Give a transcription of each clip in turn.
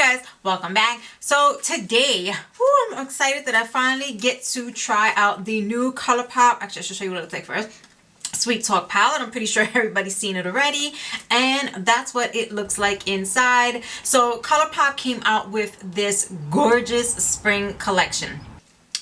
guys, welcome back. So today, I'm excited that I finally get to try out the new Colourpop. Actually, I should show you what it looks like first. Sweet Talk palette. I'm pretty sure everybody's seen it already, and that's what it looks like inside. So Colourpop came out with this gorgeous spring collection,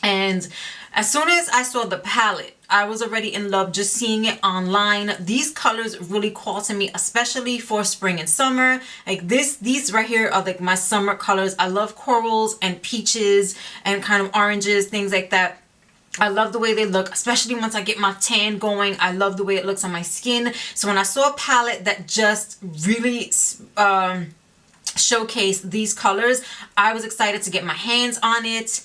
and as soon as I saw the palette, I was already in love just seeing it online. These colors really call to me, especially for spring and summer. Like these right here are like my summer colors. I love corals and peaches and kind of oranges, things like that. I love the way they look, especially once I get my tan going. I love the way it looks on my skin. So when I saw a palette that just really showcase these colors, I was excited to get my hands on it.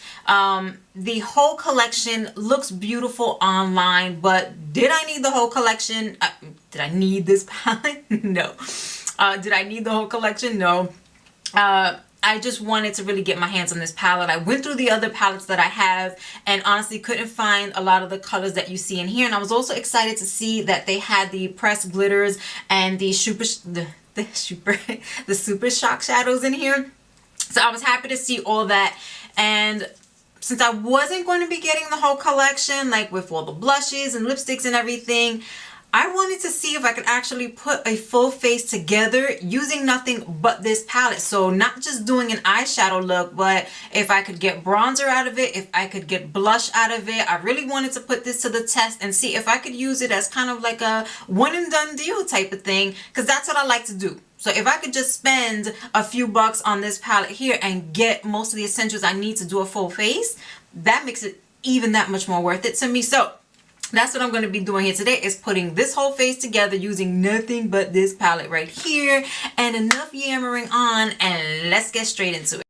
The whole collection looks beautiful online, but did I need the whole collection? Did I need this palette? No. Did I need the whole collection? No. I just wanted to really get my hands on this palette. I went through the other palettes that I have and honestly couldn't find a lot of the colors that you see in here. And I was also excited to see that they had the pressed glitters and the super shock shadows in here. So I was happy to see all that. And since I wasn't going to be getting the whole collection, like with all the blushes and lipsticks and everything, I wanted to see if I could actually put a full face together using nothing but this palette. So not just doing an eyeshadow look, but if I could get bronzer out of it, if I could get blush out of it. I really wanted to put this to the test and see if I could use it as kind of like a one and done deal type of thing, because that's what I like to do. So if I could just spend a few bucks on this palette here and get most of the essentials I need to do a full face, that makes it even that much more worth it to me. So that's what I'm going to be doing here today, is putting this whole face together using nothing but this palette right here. And enough yammering on, and let's get straight into it.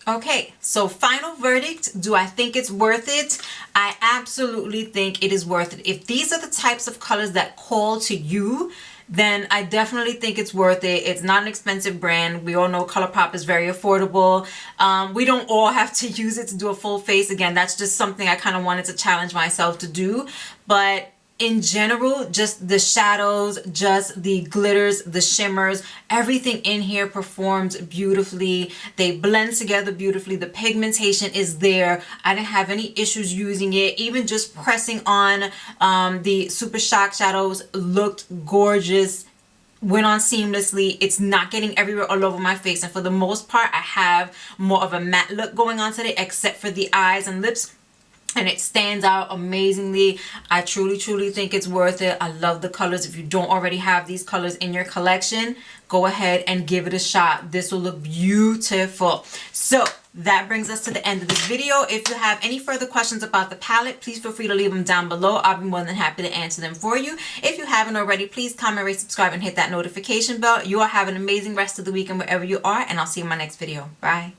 Okay, so final verdict, do I think it's worth it? I absolutely think it is worth it. If these are the types of colors that call to you, then I definitely think it's worth it. It's not an expensive brand. We all know Colourpop is very affordable. We don't all have to use it to do a full face. Again, that's just something I kind of wanted to challenge myself to do. But in general, just the shadows, just the glitters, the shimmers, everything in here performs beautifully. They blend together beautifully. The pigmentation is there. I didn't have any issues using it. Even just pressing on the Super Shock shadows looked gorgeous. Went on seamlessly. It's not getting everywhere all over my face. And for the most part, I have more of a matte look going on today, except for the eyes and lips. And it stands out amazingly. I truly think it's worth it. I love the colors. If you don't already have these colors in your collection, go ahead and give it a shot. This will look beautiful. So that brings us to the end of this video. If you have any further questions about the palette, please feel free to leave them down below. I'll be more than happy to answer them for you. If you haven't already, please comment, rate, subscribe, and hit that notification bell. You all have an amazing rest of the weekend wherever you are, and I'll see you in my next video. Bye.